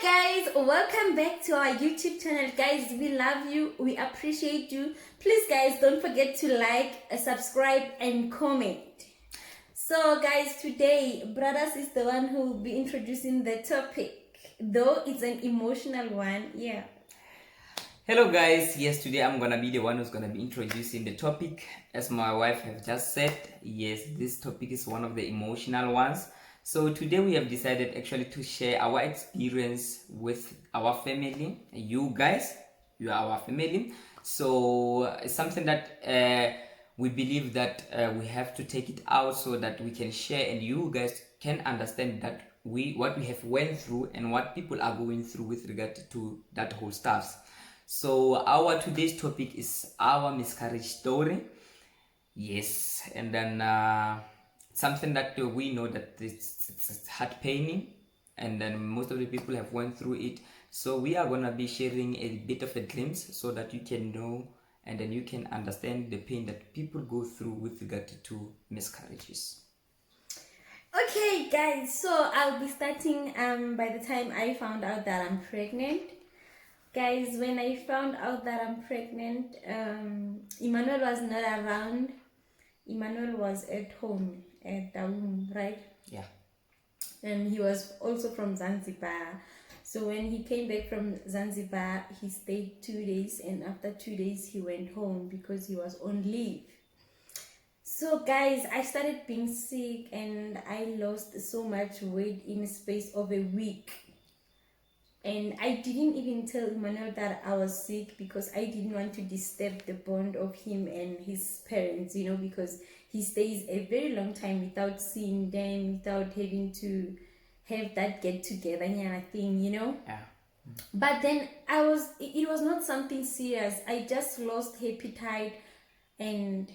Hi guys, welcome back to our YouTube channel. Guys, we love you, we appreciate you. Please guys, don't forget to like, subscribe and comment. So guys, today Brothers is the one who will be introducing the topic, though it's an emotional one. Yeah. Hello guys, yes, today I'm gonna be the one who's gonna be introducing the topic. As my wife have just said, yes, this topic is one of the emotional ones. So today we have decided actually to share our experience with our family. You guys, you are our family. So it's something that we believe that we have to take it out so that we can share and you guys can understand that what we have went through and what people are going through with regard to that whole stuff. So our today's topic is our miscarriage story. Yes, and then something that we know that it's heart paining, and then most of the people have went through it. So we are gonna be sharing a bit of a glimpse so that you can know and then you can understand the pain that people go through with regard to miscarriages. Okay guys, so I'll be starting by the time I found out that I'm pregnant. Guys, when I found out that I'm pregnant, Emmanuel was not around. Emmanuel was at home at the womb, right? Yeah. And he was also from Zanzibar. So when he came back from Zanzibar, he stayed 2 days, and after 2 days he went home because he was on leave. So guys, I started being sick and I lost so much weight in a space of a week. And I didn't even tell Emmanuel that I was sick because I didn't want to disturb the bond of him and his parents, because he stays a very long time without seeing them, without having to have that get together kind of thing, Yeah. But then it was not something serious. I just lost appetite and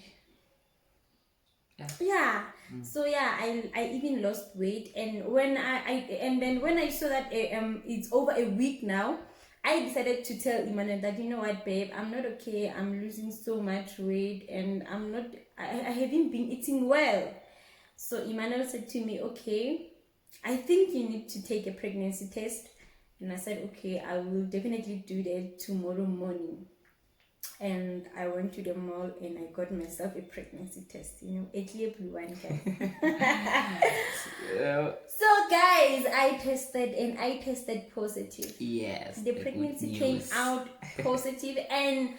so I even lost weight, and when I saw that it's over a week now, I decided to tell Emmanuel that, you know what, babe, I'm not okay. I'm losing so much weight and I haven't been eating well. So Emmanuel said to me, okay, I think you need to take a pregnancy test. And I said, okay, I will definitely do that tomorrow morning. And I went to the mall and I got myself a pregnancy test, a clear blue one, guys. So guys, I tested positive. Yes. The pregnancy came out positive and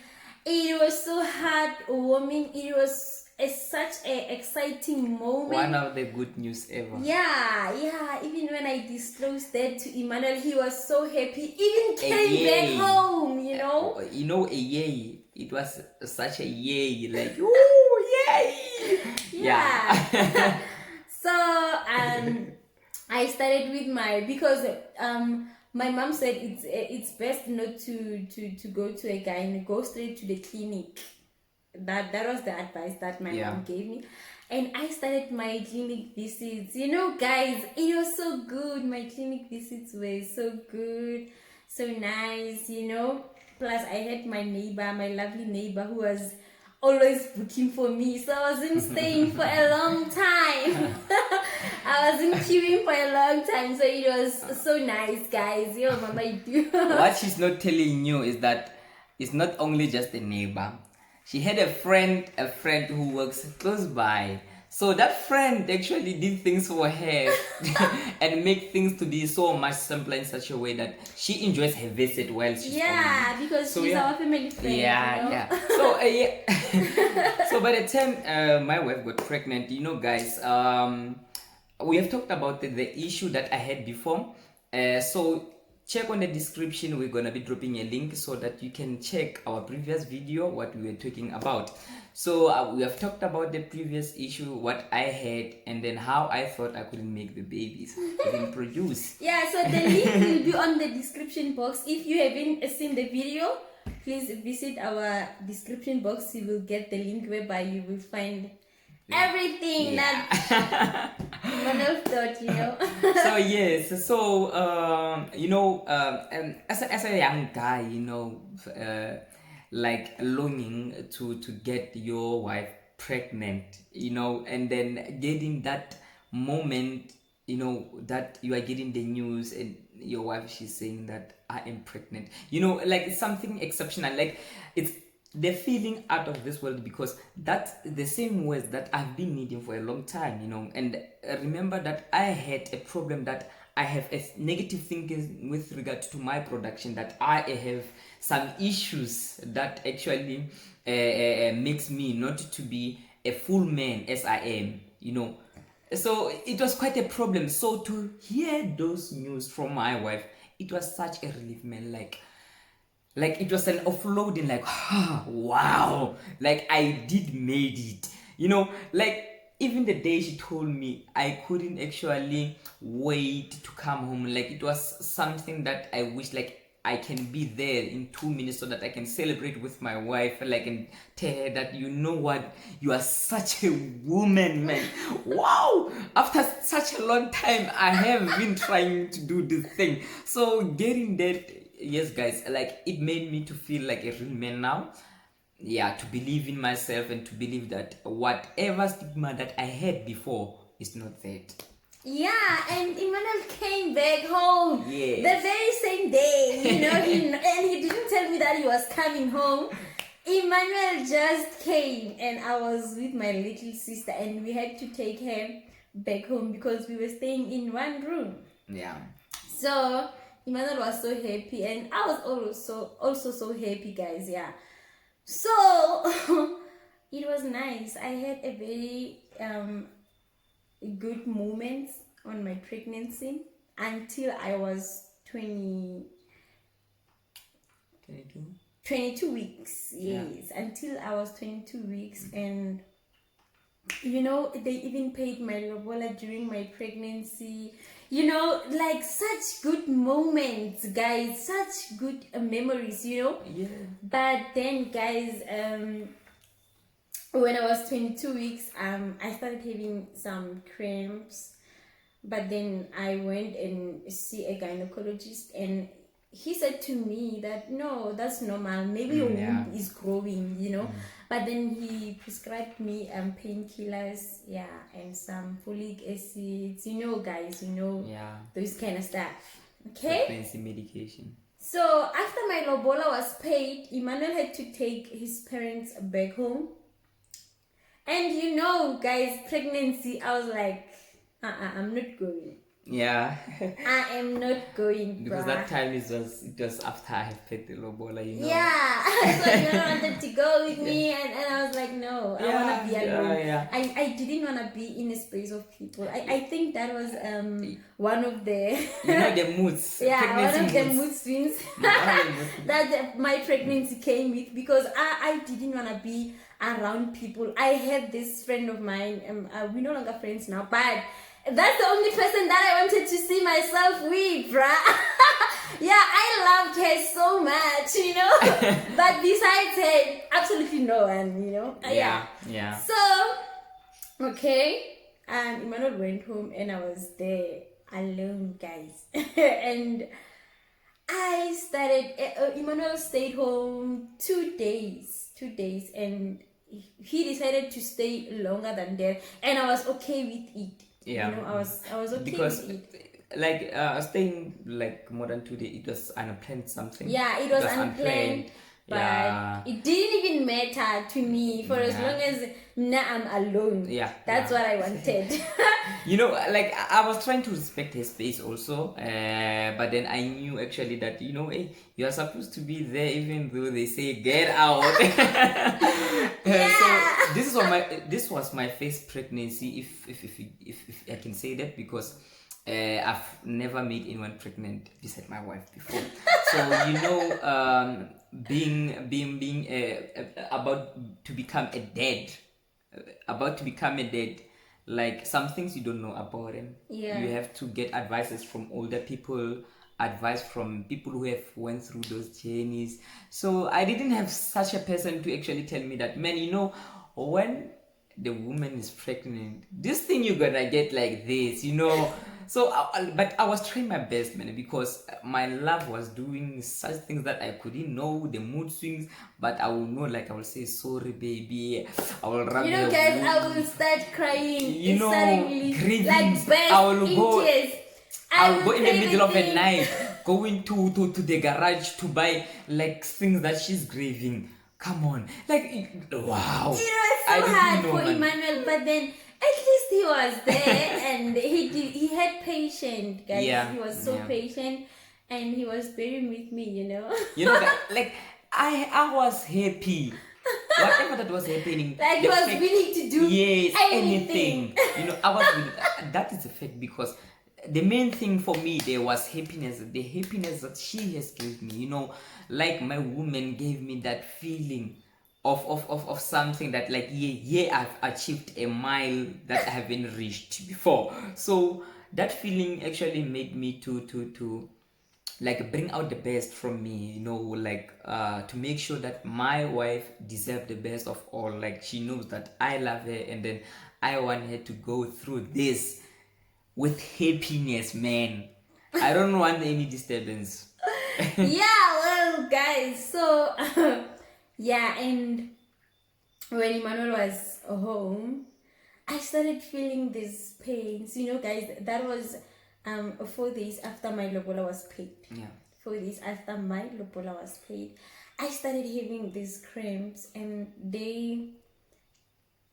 it was so heartwarming. It was such an exciting moment. One of the good news ever. Yeah. Even when I disclosed that to Emmanuel, he was so happy. Even came back home, a yay. It was such a yay, like, ooh, yay! Yeah. So I started with because my mom said it's best not to go to a guy, go straight to the clinic. That was the advice that my mom gave me. And I started my clinic visits. Guys, it was so good. My clinic visits were so good, so nice, Plus, I had my lovely neighbor who was always booking for me. So I wasn't staying for a long time. I wasn't queuing for a long time. So it was so nice, guys. Yo, mama, you do. What she's not telling you is that it's not only just a neighbor. She had a friend who works close by. So that friend actually did things for her and make things to be so much simpler in such a way that she enjoys her visit while she's because she's our family friend. So so by the time my wife got pregnant, guys, we have talked about the issue that I had before. So check on the description. We're gonna be dropping a link so that you can check our previous video, what we were talking about. So we have talked about the previous issue, what I had, and then how I thought I couldn't make the babies, couldn't produce. Yeah, so the link will be on the description box. If you haven't seen the video, please visit our description box. You will get the link whereby you will find everything that Emmanuel thought, So yes, so as a young guy, like longing to get your wife pregnant, and then getting that moment, that you are getting the news and your wife, she's saying that I am pregnant, you know, like it's something exceptional, like it's the feeling out of this world, because that's the same words that I've been needing for a long time, you know. And remember that I had a problem, that I have a negative thinking with regard to my production, that I have some issues that actually makes me not to be a full man as I am, you know. So it was quite a problem. So to hear those news from my wife, it was such a relief, man. Like it was an offloading, like wow, like I did made it, you know. Like even the day she told me, I couldn't actually wait to come home. Like it was something that I wish, like I can be there in 2 minutes so that I can celebrate with my wife, like, and tell her that, you know what, you are such a woman, man. Wow, after such a long time I have been trying to do this thing. So getting that, yes guys, like it made me to feel like a real man now. Yeah, to believe in myself and to believe that whatever stigma that I had before is not that. Yeah, and Emmanuel came back home Yes. the very same day, you know, and he didn't tell me that he was coming home. Emmanuel just came, and I was with my little sister, and we had to take her back home because we were staying in one room. Yeah. So Emmanuel was so happy, and I was also so happy, guys. Yeah. So it was nice. I had a very good moments on my pregnancy until I was 22 weeks. Yes, until I was 22 weeks. And you know, they even paid my lobola during my pregnancy, you know, like such good moments, guys, such good memories, you know. Yeah. But then, guys, when I was 22 weeks, I started having some cramps. But then I went and see a gynecologist, and he said to me that no, that's normal. Maybe your womb is growing, you know. But then he prescribed me painkillers, and some folic acids, you know, guys, you know, those kind of stuff. Okay. Fancy medication. So after my lobola was paid, Emmanuel had to take his parents back home. And you know, guys, pregnancy, I was like, I'm not going. Yeah. I am not going, because bruh. that time it was after I have paid the lobola, you know. Yeah. So you wanted to go with me, and I was like, no, I want to be alone. Yeah. I didn't want to be in a space of people. I think that was one of the you know, the moods. one of the moods. mood swings that my pregnancy came with, because I didn't want to be around people. I had this friend of mine, we're no longer friends now, but that's the only person that I wanted to see myself with, bruh. Yeah, I loved her so much, you know. But besides her, absolutely no one, you know. Yeah. So, okay, and Emmanuel went home, and I was there alone, guys. And I started. Emmanuel stayed home 2 days, and he decided to stay longer than that, and I was okay with it. Yeah. You know, I was okay because with it. Like staying like more than 2 days, it was unplanned something. Yeah, it was unplanned. But it didn't even matter to me, for as long as now I'm alone. Yeah. That's what I wanted. You know, like I was trying to respect his space also, but then I knew actually that, you know, hey, you are supposed to be there even though they say get out. So this was my first pregnancy, if I can say that, because I've never made anyone pregnant beside my wife before. So you know, being about to become a dad, like some things you don't know about him. Yeah. You have to get advices from older people, advice from people who have went through those journeys. So I didn't have such a person to actually tell me that, man, you know, when the woman is pregnant, this thing you're gonna get like this, you know. So but I was trying my best, man, because my love was doing such things that I couldn't know the mood swings, but I will know, like I will say sorry baby, I will rub, you know, guys, I will start crying, you know, suddenly, grieving. like burst I will in go tears. I will go in the middle of the night going to the garage to buy like things that she's craving. Come on, like wow. It was I so didn't hard know, for man. Emmanuel, but then at least he was there and he had patience, guys. Yeah, He was so yeah. patient and he was bearing with me, you know. You know, like I was happy. Whatever that was happening, Like he the was fact- willing to do yes, anything. You know, I was willing. That is a fact, because the main thing for me there was happiness. The happiness that she has given me. You know, like my woman gave me that feeling of something that, like, yeah, I've achieved a mile that I haven't reached before. So that feeling actually made me to like bring out the best from me, you know, like to make sure that my wife deserves the best of all. Like, she knows that I love her, and then I want her to go through this with happiness, man. I don't want any disturbance. Yeah, well, guys, so yeah, and when Emmanuel was home, I started feeling these pains. You know, guys, that was 4 days after my lobola was paid. Yeah. 4 days after my lobola was paid, I started having these cramps, and they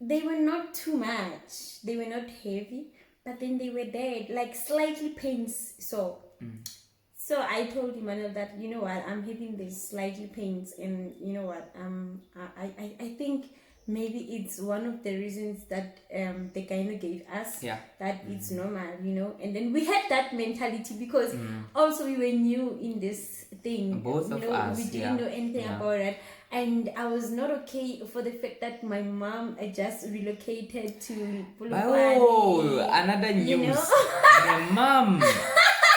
were not too much. They were not heavy, but then they were there, like slightly pains. So I told Emmanuel that, you know what, I'm having these slightly pains, and you know what, I think maybe it's one of the reasons that the gyno gave us, Yeah. that it's normal, you know. And then we had that mentality because also we were new in this thing. Both you of know, us, we didn't yeah. know anything Yeah. about it. And I was not okay for the fact that my mom just relocated to Polokwane. Oh, another You news. know? My mom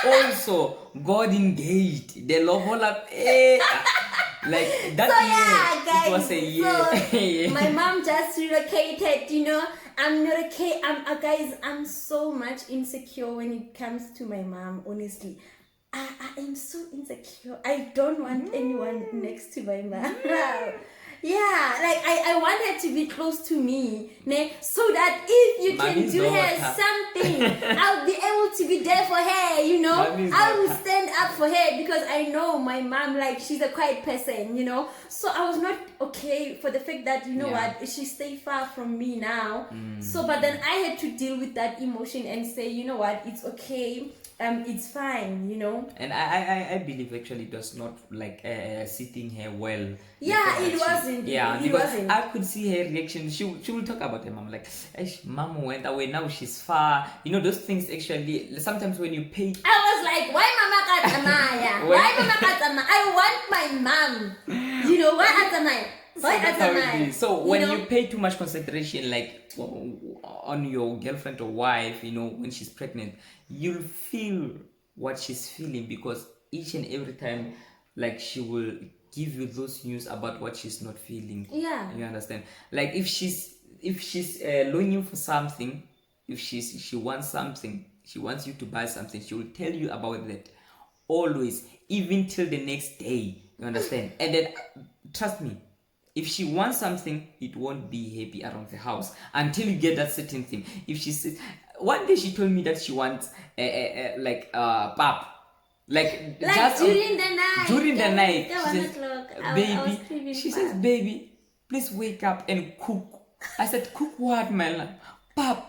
also got engaged. The lobola, like that So year, yeah, guys. it was a year. So my mom just relocated. You know, I'm not okay. Guys, I'm so much insecure when it comes to my mom. Honestly, I am so insecure. I don't want anyone next to my mom. Yeah, like I want her to be close to me, ne? So that if you Mommy's can do her daughter. something, I'll be able to be there for her, you know. Mommy's I will daughter. stand up for her because I know my mom, like, she's a quiet person, you know. So I was not okay for the fact that, you know Yeah. what, she stayed far from me now. So, but then I had to deal with that emotion and say, you know what, it's okay. It's fine, you know. And I believe actually it was not like sitting here well. Yeah, Because it wasn't. Yeah, It because wasn't. I could see her reaction. She will talk about her mom, like, mom went away, now she's far. You know, those things actually, sometimes when you pay. I was like, why mama katamaya? Why mama katamaya? I want my mom. You know, why atamaya? Why That's how it atamaya? is. So when know? you pay too much consideration, like on your girlfriend or wife, you know, when she's pregnant, you'll feel what she's feeling, because each and every time, like, she will give you those news about what she's not feeling. Yeah. You understand? Like, if she's longing for something, if she wants something, she wants you to buy something, she will tell you about that always, even till the next day. You understand? And then trust me, if she wants something, it won't be happy around the house until you get that certain thing. If she says, one day she told me that she wants pap, like just during the night. during the night. That She 1 says, o'clock. I was baby, craving she pap. says, baby, please wake up and cook. I said, cook what, my love? Pap.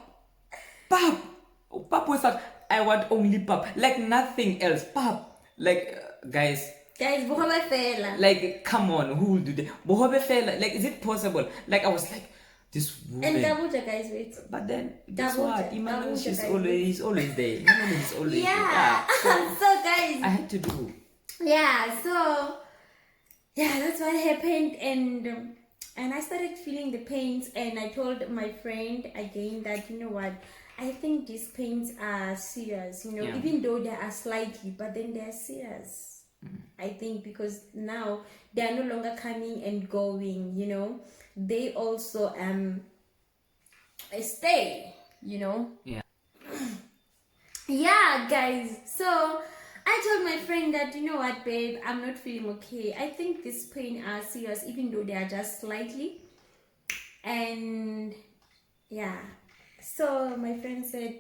Oh, pap was that? I want only pap, like nothing else. Pap, like guys. Guys, bohobe fela. Like, come on, who will do that? Bohobe fella, like, is it possible? Like, I was like, this woman. And Gabuja, guys, wait. But then, guess Gabuja, what? Emmanuel, Gabuja, he's guys. always there. Emmanuel is always Yeah. there. So So, guys. I had to do. Yeah, so yeah, that's what happened, and I started feeling the pains, and I told my friend again that, you know what, I think these pains are serious, you know, Yeah. even though they are slightly, but then they're serious. I think because now they are no longer coming and going, you know, they also stay, you know. Yeah. Yeah, guys, so I told my friend that, you know what, babe, I'm not feeling okay. I think this pain are serious, even though they are just slightly. And yeah, so my friend said,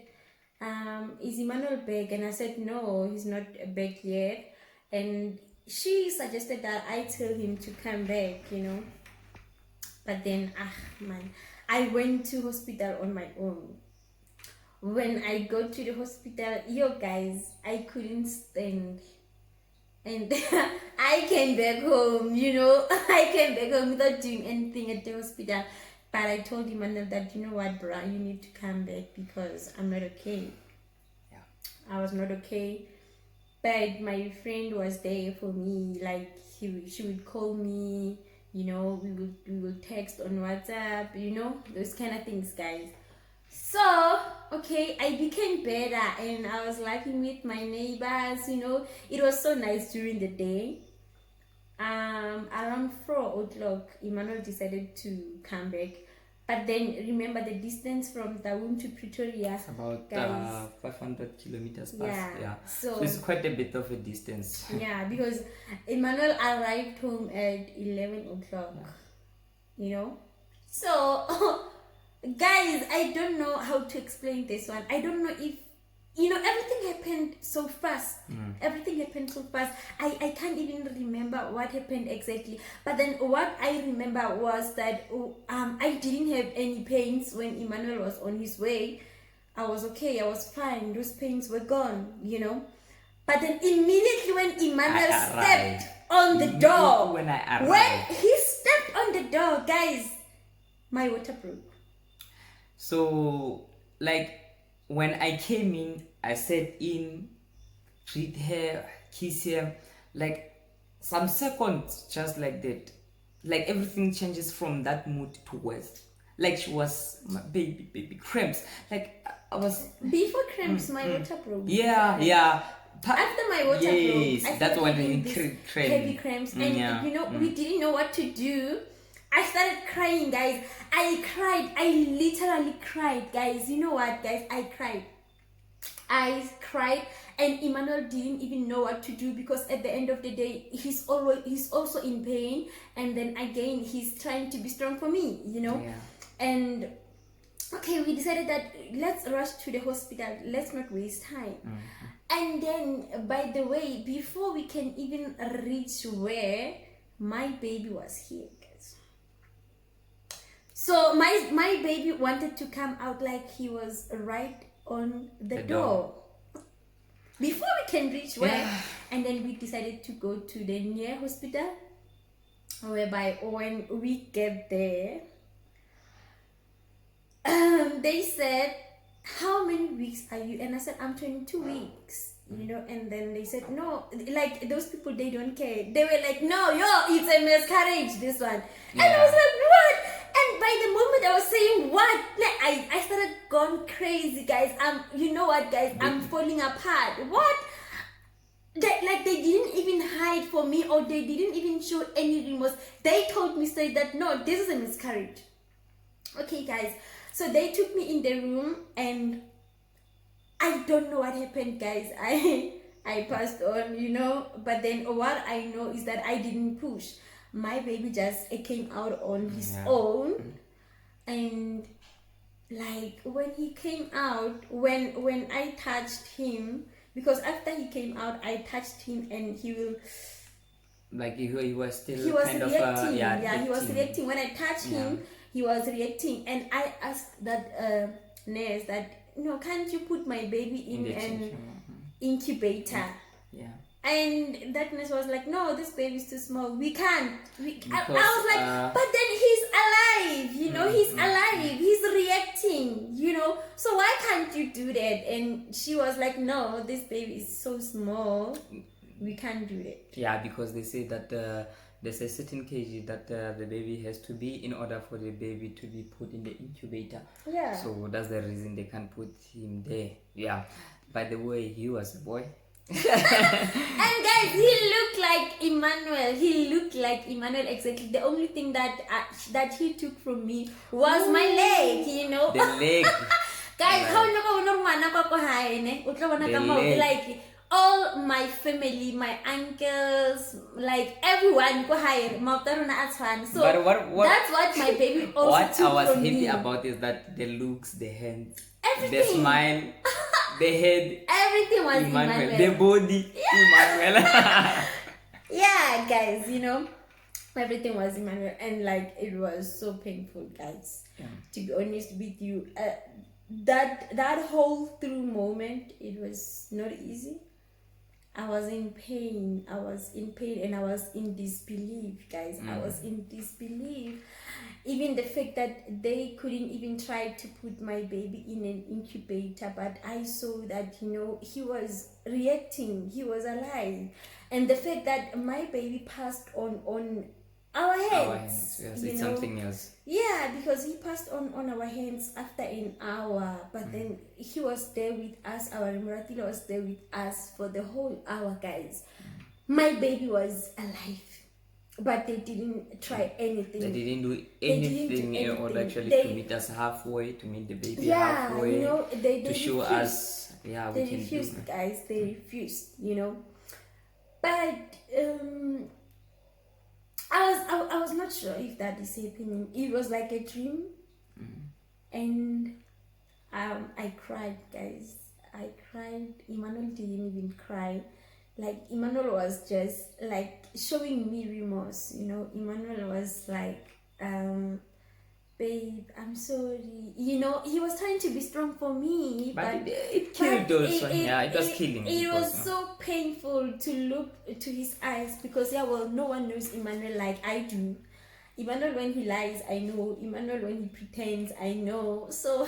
is Emmanuel back? And I said, no, he's not back yet. and she suggested that I tell him to come back, but then man, I went to hospital on my own. When I go to the hospital, guys, I couldn't stand, and I came back home, I came back home without doing anything at the hospital. But I told Emmanuel that, you know what, bro, you need to come back because I'm not okay. Yeah. I was not okay. But my friend was there for me. Like, she would call me, we will text on WhatsApp, those kind of things, guys. So, okay, I became better and I was laughing with my neighbors, It was so nice during the day. Around 4 o'clock, Emmanuel decided to come back. But then remember the distance from Taung to Pretoria. It's about 500 kilometers past. Yeah. So it's quite a bit of a distance. Yeah, because Emmanuel arrived home at 11 o'clock. So, guys, I don't know how to explain this one. I don't know if everything happened so fast. Everything happened so fast. I can't even remember what happened exactly. But then what I remember was that I didn't have any pains when Emmanuel was on his way. I was okay. I was fine. Those pains were gone, But then immediately when Emmanuel stepped on the door, when he stepped on the door, guys, my water broke. So, when I came in, I sat in, treat her, kiss her, some seconds, just like that. Everything changes from that mood to worse. She was my baby cramps. I was before cramps, my water broke. Yeah. After my water broke, I that's when heavy cramps, and we didn't know what to do. I started crying, guys. I cried. I literally cried, guys. You know what, guys? I cried, and Emmanuel didn't even know what to do because at the end of the day, he's also in pain, and then again, he's trying to be strong for me, Yeah. And okay, we decided that let's rush to the hospital. Let's not waste time. And then, by the way, before we can even reach where my baby was here, guys. So my baby wanted to come out like he was right on the door. Before we can reach where, and then we decided to go to the near hospital, whereby when we get there, they said, how many weeks are you? And I said, I'm 22 weeks, and then they said, no, those people, they don't care. They were like, no, it's a miscarriage, this one. And I was like, what? And by the moment I was saying what, I started going crazy, guys. You know what, guys? I'm falling apart. What? They didn't even hide for me, or they didn't even show any remorse. They told me straight that no, this is a miscarriage. Okay, guys. So they took me in the room, and I don't know what happened, guys. I passed on, but then what I know is that I didn't push. My baby just came out on his own, and when he came out, when I touched him, because after he came out, I touched him, and he will he was still he was kind reacting. of He was reacting. When I touched him, he was reacting, and I asked that nurse that, can't you put my baby in an incubator? Yeah. And that nurse was like, no, this baby's too small. We can't. I was like, but then he's alive, he's alive. He's reacting, So why can't you do that? And she was like, no, this baby is so small. We can't do that. Yeah, because they say that there's a certain kg that the baby has to be in order for the baby to be put in the incubator. Yeah. So that's the reason they can't put him there. Yeah. By the way, he was a boy. And guys, he looked like Emmanuel. Exactly. The only thing that he took from me was my leg, The leg. Guys, how like all my family, my uncles, everyone go hire. So that's what my baby also what took I was from happy me. about is that the looks, the hands, Everything. the smile, The head, everything was Emmanuel. Emmanuel. The body, Emmanuel. Yeah, guys, everything was Emmanuel, and like it was so painful, guys. Yeah. To be honest with you, that whole through moment, it was not easy. I was in pain. And I was in disbelief, guys. I was in disbelief. Even the fact that they couldn't even try to put my baby in an incubator, but I saw that, he was reacting, he was alive. And the fact that my baby passed on our hands. Yes, it's something else. Yeah, because he passed on our hands after an hour, but then he was there with us. Our Muratila was there with us for the whole hour, guys. My baby was alive, but they didn't try anything. They didn't do anything in order actually to meet us halfway, to meet the baby halfway, they show refused. us, we They can refused, do. guys. They refused, But I was not sure if that is happening. It was like a dream, and I cried, guys. I cried. Emmanuel didn't even cry. Like, Emmanuel was just like showing me remorse. Emmanuel was like, babe, I'm sorry. He was trying to be strong for me, But it killed also. It was killing. It was so painful to look to his eyes because, no one knows Emmanuel like I do. Emmanuel, when he lies, I know. Emmanuel, when he pretends, I know. So,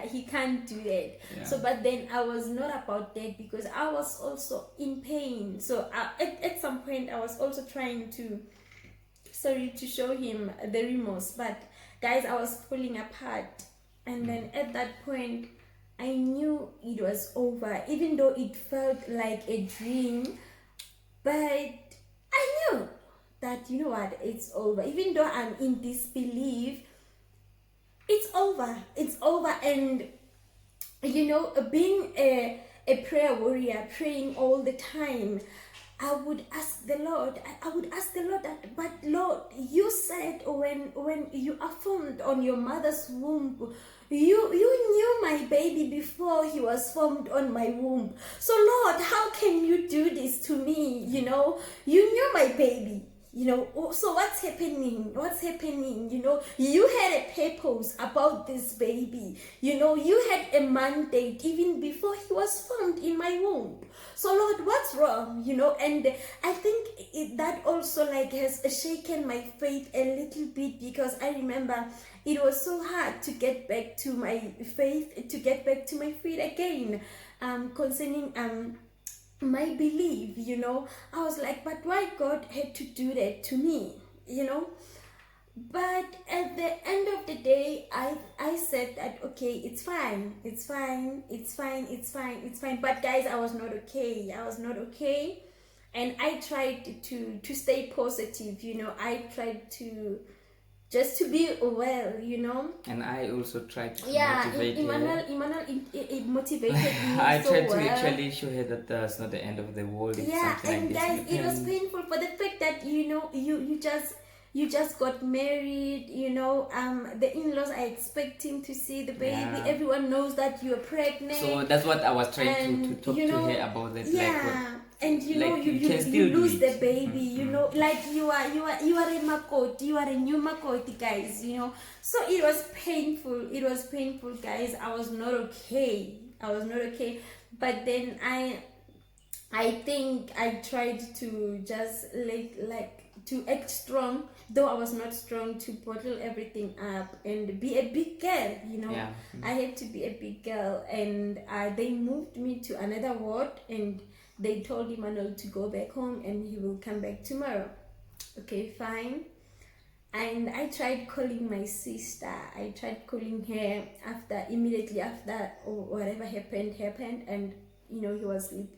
he can't do that. Yeah. So, but then I was not about that because I was also in pain. So, at some point, I was also trying to show him the remorse. But, guys, I was falling apart. And then at that point, I knew it was over. Even though it felt like a dream. But I knew that, it's over. Even though I'm in disbelief, it's over. It's over. And, being a prayer warrior, praying all the time, I would ask the Lord that, but Lord, you said when you are formed on your mother's womb, you knew my baby before he was formed on my womb. So Lord, how can you do this to me? You knew my baby. So what's happening? You had a purpose about this baby. You had a mandate even before he was formed in my womb. So Lord, what's wrong? And I think that also has shaken my faith a little bit, because I remember it was so hard to get back to my faith, to get back to my feet again, concerning my belief. I was like, but why God had to do that to me? But at the end of the day, I said that, okay, it's fine. But guys, I was not okay. And I tried to stay positive. I tried to just to be well, And I also tried to motivate her. Emmanuel it motivated me. I tried so to well. actually show her that that's not the end of the world. It's and guys, it was painful for the fact that you just got married. The in-laws are expecting to see the baby. Yeah. Everyone knows that you're pregnant. So that's what I was trying to talk to her about. That and you lose the baby, like you are a makoti, you are a new makoti, guys, So it was painful, guys. I was not okay. But then I think I tried to just to act strong, though I was not strong, to bottle everything up and be a big girl, Yeah. I had to be a big girl. And they moved me to another ward, and they told Emmanuel to go back home and he will come back tomorrow. Okay, fine. And I tried calling my sister. I tried calling her immediately after whatever happened, and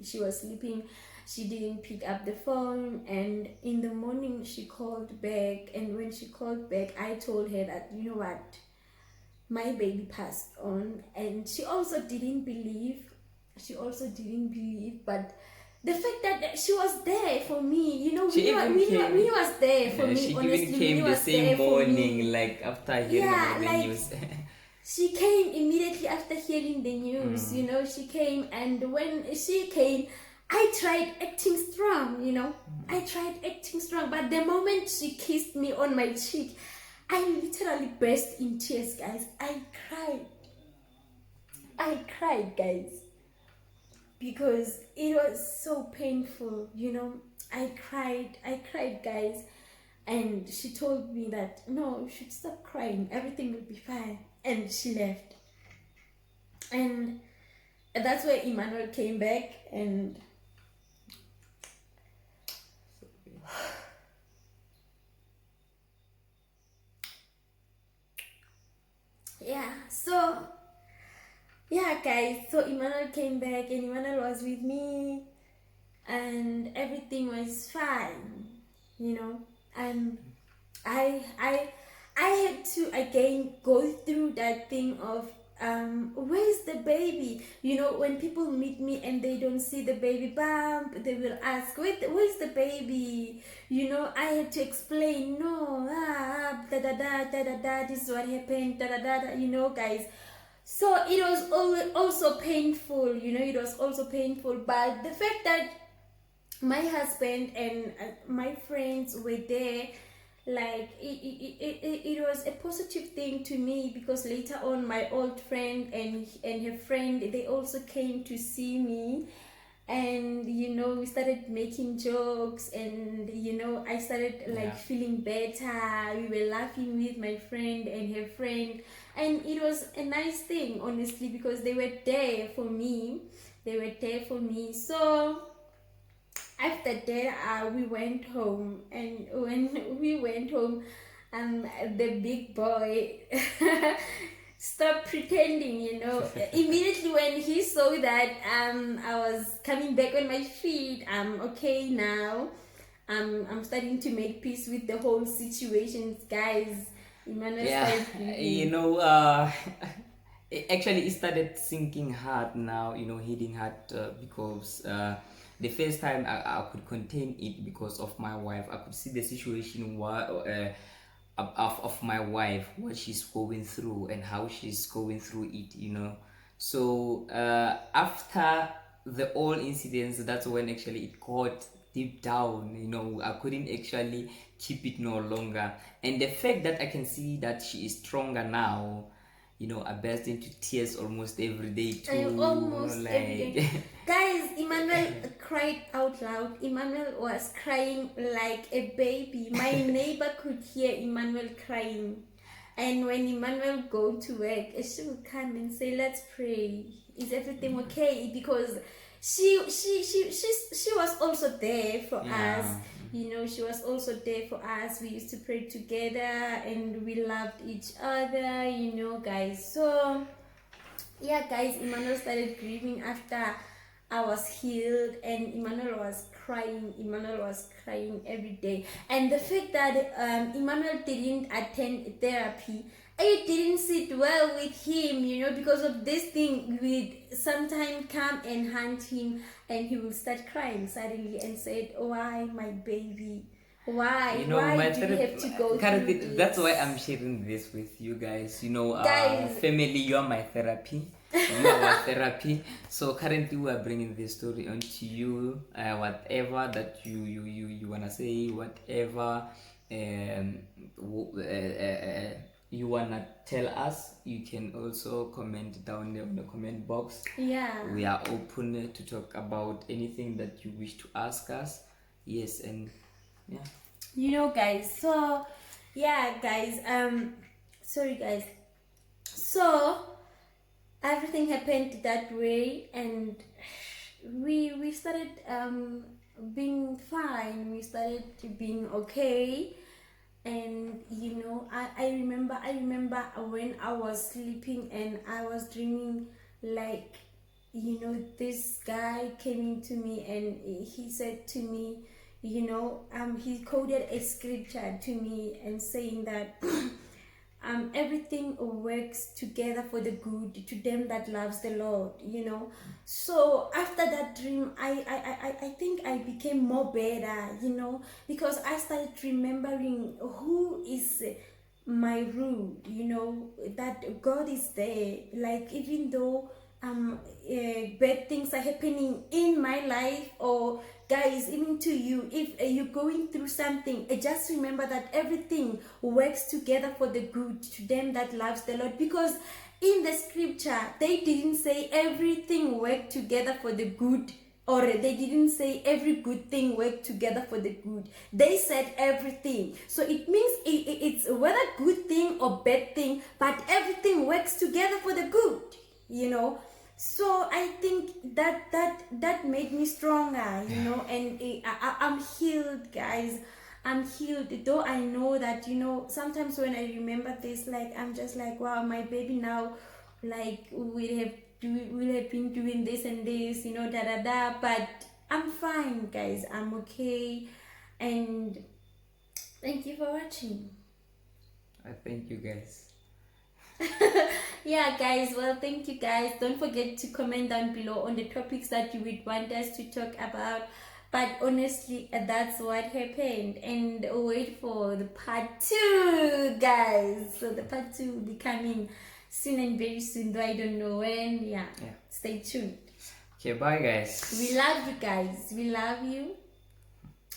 she was sleeping. She didn't pick up the phone, and in the morning she called back. And when she called back, I told her that, my baby passed on. And she also didn't believe, but the fact that she was there for me, Winnie was there for me. She honestly, even came Winnie the was same there for me. morning, like after hearing about the news. she came immediately after hearing the news. She came, and when she came, I tried acting strong. I tried acting strong, but the moment she kissed me on my cheek, I literally burst in tears, guys. I cried, guys, because it was so painful. I cried, guys. And she told me that, no, you should stop crying, everything will be fine. And she left. And that's where Emmanuel came back. And guys, so Emmanuel came back, and Emmanuel was with me, and everything was fine. And I had to again go through that thing of where's the baby? When people meet me and they don't see the baby bump, they will ask, where's the baby? I had to explain, no, da da da da da da, this is what happened, da da da da, guys. So it was also painful, it was also painful. But the fact that my husband and my friends were there, like it was a positive thing to me, because later on my old friend and her friend, they also came to see me, and we started making jokes, and I started feeling better. We were laughing with my friend and her friend, and it was a nice thing, honestly, because they were there for me. So after that, we went home, and when we went home, the big boy stopped pretending. Immediately when he saw that I was coming back on my feet, I'm okay now. I'm starting to make peace with the whole situation, guys. Emmanuel started breathing. Actually, it started sinking hard now, hitting hard, because the first time I could contain it because of my wife. I could see the situation of my wife, what she's going through and how she's going through it, So after the all incidents, that's when actually it got deep down. I couldn't actually keep it no longer. And the fact that I can see that she is stronger now, I burst into tears almost every day too. Almost every day. Guys, Emmanuel cried out loud. Emmanuel was crying like a baby. My neighbor could hear Emmanuel crying. And when Emmanuel go to work, she would come and say, let's pray. Is everything okay? Because she was also there for us. She was also there for us. We used to pray together, and we loved each other, guys. So guys, Emmanuel started grieving after I was healed, and Emmanuel was crying every day. And the fact that Emmanuel didn't attend therapy, it didn't sit well with him, because of this thing. We'd sometimes come and hunt him, and he will start crying suddenly and said, why my baby? Why do you have to go through this? That's why I'm sharing this with you guys. Guys, family, you are my therapy. You are our therapy. So currently we are bringing this story onto you. Whatever that you wanna say, whatever you wanna tell us, you can also comment down there in the comment box. We are open to talk about anything that you wish to ask us. Yes, and guys, so guys, sorry guys, so everything happened that way, and we started being fine. We started being okay. And I remember when I was sleeping and I was dreaming, like this guy came into me, and he said to me, he quoted a scripture to me, and saying that everything works together for the good to them that loves the Lord. So after that dream, I think I became more better, because I started remembering who is my rule, you know, that God is there. Like, even though bad things are happening in my life, or guys, even to you, if you're going through something, just remember that everything works together for the good to them that loves the Lord. Because in the scripture, they didn't say everything worked together for the good, or they didn't say every good thing worked together for the good. They said everything. So it means it's whether good thing or bad thing, but everything works together for the good, you know. So I think that made me stronger, you know. And I'm healed, guys. I'm healed. Though I know that, you know, sometimes when I remember this, like, I'm just like, wow, my baby now, like, will have been doing this and this, you know, da da da. But I'm fine, guys. I'm okay. And thank you for watching. I thank you guys. Yeah, guys, well, thank you, guys. Don't forget to comment down below on the topics that you would want us to talk about. But honestly, that's what happened. And wait for the part 2, guys. So the part 2 will be coming soon and very soon, though I don't know when. Yeah. Stay tuned. Okay, bye guys. We love you, guys. We love you.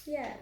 Yeah.